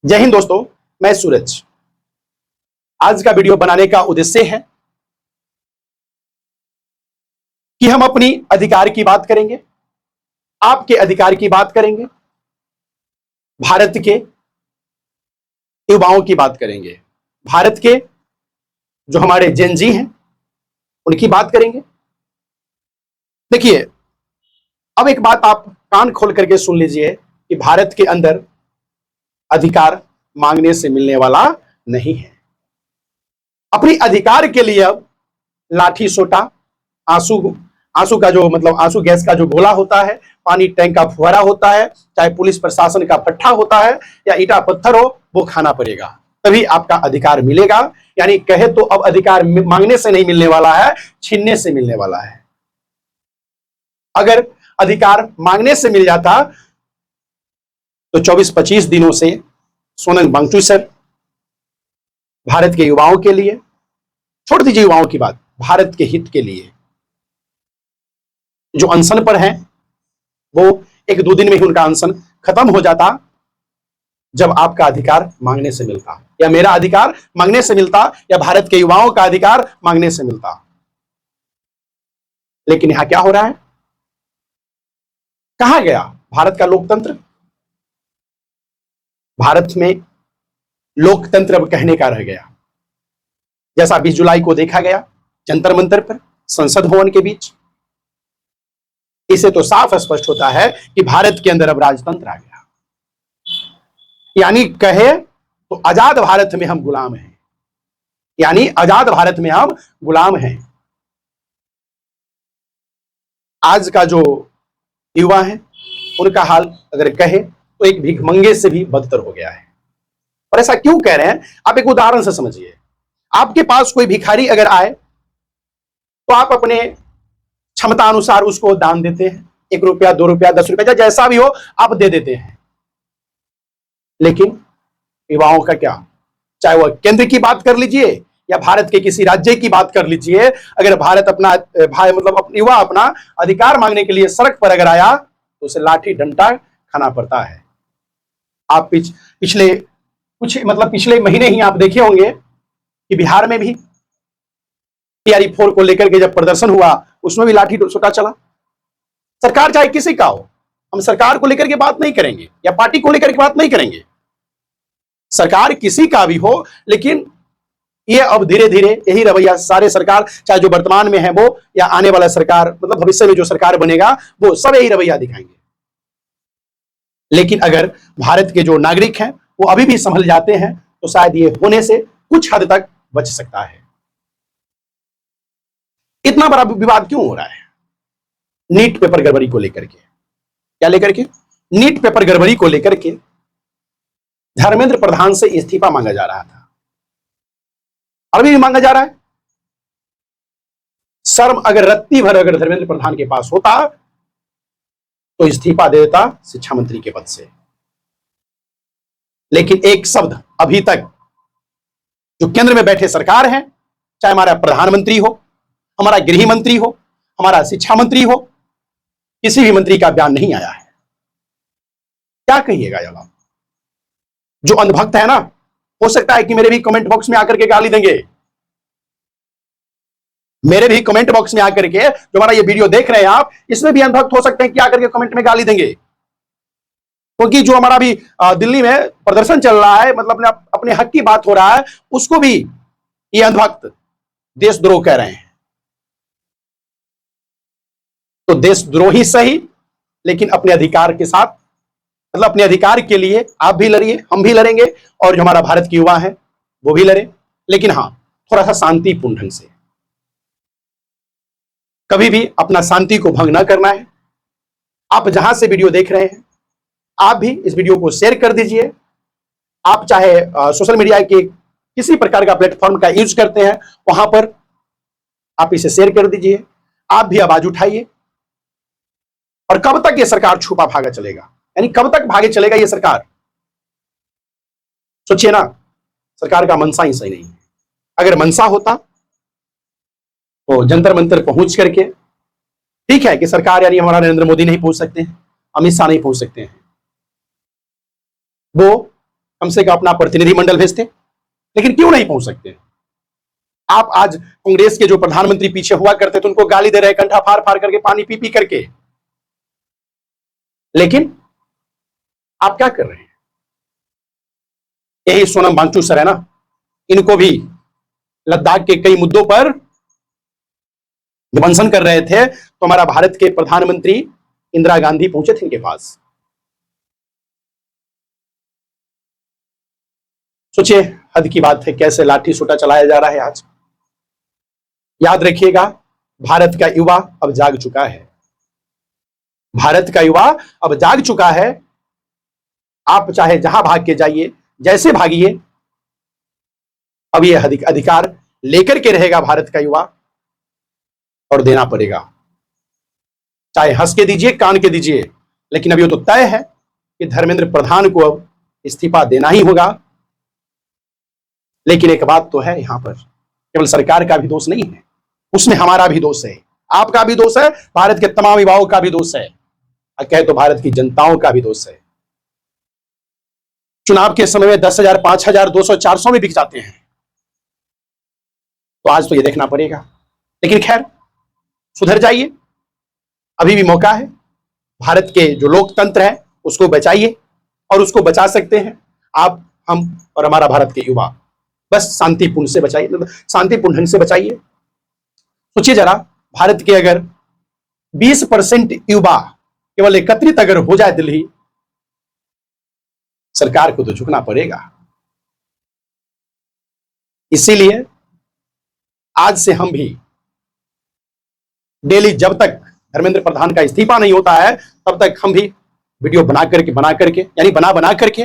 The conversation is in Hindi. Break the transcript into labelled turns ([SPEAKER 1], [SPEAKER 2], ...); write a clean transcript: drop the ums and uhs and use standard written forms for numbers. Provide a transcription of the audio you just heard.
[SPEAKER 1] जय हिंद दोस्तों, मैं सूरज। आज का वीडियो बनाने का उद्देश्य है कि हम अपनी अधिकार की बात करेंगे, आपके अधिकार की बात करेंगे, भारत के युवाओं की बात करेंगे, भारत के जो हमारे जेन जी हैं उनकी बात करेंगे। देखिए, अब एक बात आप कान खोल करके सुन लीजिए कि भारत के अंदर अधिकार मांगने से मिलने वाला नहीं है। अपनी अधिकार के लिए अब लाठी सोटा, आंसू आंसू का जो आंसू गैस का जो गोला होता है, पानी टैंक का फुहारा होता है, चाहे पुलिस प्रशासन का फट्टा होता है या ईटा पत्थर हो, वो खाना पड़ेगा, तभी आपका अधिकार मिलेगा। यानी कहे तो अब अधिकार मांगने से नहीं मिलने वाला है, छीनने से मिलने वाला है। अगर अधिकार मांगने से मिल जाता तो 24-25 दिनों से सोनम वांगचुक सर भारत के युवाओं के लिए, छोड़ दीजिए युवाओं की बात, भारत के हित के लिए जो अनशन पर हैं, वो 1-2 दिन में ही उनका अनशन खत्म हो जाता जब आपका अधिकार मांगने से मिलता, या मेरा अधिकार मांगने से मिलता, या भारत के युवाओं का अधिकार मांगने से मिलता। लेकिन यहां क्या हो रहा है? कहां गया भारत का लोकतंत्र? भारत में लोकतंत्र अब कहने का रह गया। जैसा 20 जुलाई को देखा गया जंतर मंतर पर, संसद भवन के बीच, इसे तो साफ स्पष्ट होता है कि भारत के अंदर अब राजतंत्र आ गया। यानी कहे तो आजाद भारत में हम गुलाम हैं, यानी आजाद भारत में हम गुलाम हैं। आज का जो युवा है उनका हाल अगर कहे तो एक भिखमंगे से भी बदतर हो गया है। और ऐसा क्यों कह रहे हैं, आप एक उदाहरण से समझिए। आपके पास कोई भिखारी अगर आए तो आप अपने क्षमता अनुसार उसको दान देते हैं, 1 रुपया, 2 रुपया, 10 रुपया, जैसा भी हो आप दे देते हैं। लेकिन युवाओं का क्या? चाहे वह केंद्र की बात कर लीजिए या भारत के किसी राज्य की बात कर लीजिए, अगर भारत अपना युवा अपना अधिकार मांगने के लिए सड़क पर अगर आया तो उसे लाठी डंडा खाना पड़ता है। आप पिछले महीने ही आप देखे होंगे कि बिहार में भी TRE-4 को लेकर के जब प्रदर्शन हुआ, उसमें भी लाठी सोटा चला। सरकार चाहे किसी का हो, हम सरकार को लेकर के बात नहीं करेंगे या पार्टी को लेकर के बात नहीं करेंगे, सरकार किसी का भी हो, लेकिन ये अब धीरे धीरे यही रवैया सारे सरकार, चाहे जो वर्तमान में है वो या आने वाला सरकार, भविष्य में जो सरकार बनेगा वो सब यही रवैया दिखाएंगे। लेकिन अगर भारत के जो नागरिक हैं वो अभी भी संभल जाते हैं तो शायद ये होने से कुछ हद तक बच सकता है। इतना बड़ा विवाद क्यों हो रहा है नीट पेपर गड़बड़ी को लेकर के? क्या लेकर के? नीट पेपर गड़बड़ी को लेकर के धर्मेंद्र प्रधान से इस्तीफा मांगा जा रहा था, अभी भी मांगा जा रहा है। शर्म अगर रत्ती भर अगर धर्मेंद्र प्रधान के पास होता तो इस्तीफा दे देता शिक्षा मंत्री के पद से। लेकिन एक शब्द अभी तक जो केंद्र में बैठे सरकार है, चाहे हमारा प्रधानमंत्री हो, हमारा गृह मंत्री हो, हमारा शिक्षा मंत्री हो, किसी भी मंत्री का बयान नहीं आया है। क्या कहिएगा जब आप? जो अंधभक्त है ना, हो सकता है कि मेरे भी कमेंट बॉक्स में आकर के गाली देंगे, मेरे भी कमेंट बॉक्स में आकर के, जो हमारा ये वीडियो देख रहे हैं आप, इसमें भी अंधभक्त हो सकते हैं कि आकर के कमेंट में गाली देंगे। क्योंकि जो हमारा भी दिल्ली में प्रदर्शन चल रहा है, अपने हक की बात हो रहा है, उसको भी ये अंधभक्त देशद्रोह कह रहे हैं। तो देशद्रोही सही, लेकिन अपने अधिकार के साथ, अपने अधिकार के लिए आप भी लड़िए, हम भी लड़ेंगे, और जो हमारा भारत के युवा है वो भी लड़े। लेकिन हाँ, थोड़ा सा शांतिपूर्ण ढंग से, कभी भी अपना शांति को भंग ना करना है। आप जहां से वीडियो देख रहे हैं, आप भी इस वीडियो को शेयर कर दीजिए। आप चाहे सोशल मीडिया के किसी प्रकार का प्लेटफॉर्म का यूज करते हैं, वहां पर आप इसे शेयर कर दीजिए। आप भी आवाज उठाइए। और कब तक ये सरकार छुपा भागा चलेगा? यानी कब तक भागे चलेगा ये सरकार? सोचिए ना, सरकार का मनसा ही सही नहीं है। अगर मनसा होता तो जंतर मंतर पहुंच करके, ठीक है कि सरकार यानी हमारा नरेंद्र मोदी नहीं पहुंच सकते हैं, अमित शाह नहीं पहुंच सकते हैं, वो कम से कम अपना प्रतिनिधिमंडल भेजते, लेकिन क्यों नहीं पहुंच सकते? आप आज कांग्रेस के जो प्रधानमंत्री पीछे हुआ करते थे उनको गाली दे रहे, कंठा फाड़ फाड़ करके, पानी पी पी करके, लेकिन आप क्या कर रहे हैं? यही सोनम वांगचुक सर है ना, इनको भी लद्दाख के कई मुद्दों पर विमर्शन कर रहे थे, तो हमारा भारत के प्रधानमंत्री इंदिरा गांधी पहुंचे थे इनके पास। सोचिए, हद की बात है कैसे लाठी सोटा चलाया जा रहा है आज। याद रखिएगा, भारत का युवा अब जाग चुका है। भारत का युवा अब जाग चुका है। आप चाहे जहां भाग के जाइए, जैसे भागिए, अब यह अधिकार लेकर के रहेगा भारत का युवा, और देना पड़ेगा। चाहे हंस के दीजिए, कान के दीजिए, लेकिन अब ये तो तय है कि धर्मेंद्र प्रधान को अब इस्तीफा देना ही होगा। लेकिन एक बात तो है, यहां पर केवल सरकार का भी दोष नहीं है, उसमें हमारा भी दोष है, आपका भी दोष है, भारत के तमाम युवाओं का भी दोष है, और कहे तो भारत की जनताओं का भी दोष है। चुनाव के समय में 10,000, 5,000, 200, 400 में बिक जाते हैं, तो आज तो ये देखना पड़ेगा। लेकिन खैर, सुधर जाइए, अभी भी मौका है। भारत के जो लोकतंत्र है उसको बचाइए, और उसको बचा सकते हैं आप, हम और हमारा भारत के युवा। बस शांतिपूर्ण से बचाइए, शांतिपूर्ण ढंग से बचाइए। सोचिए जरा, भारत के अगर 20% युवा केवल एकत्रित अगर हो जाए दिल्ली, सरकार को तो झुकना पड़ेगा। इसीलिए आज से हम भी डेली, जब तक धर्मेंद्र प्रधान का इस्तीफा नहीं होता है, तब तक हम भी वीडियो बना करके यानी बना करके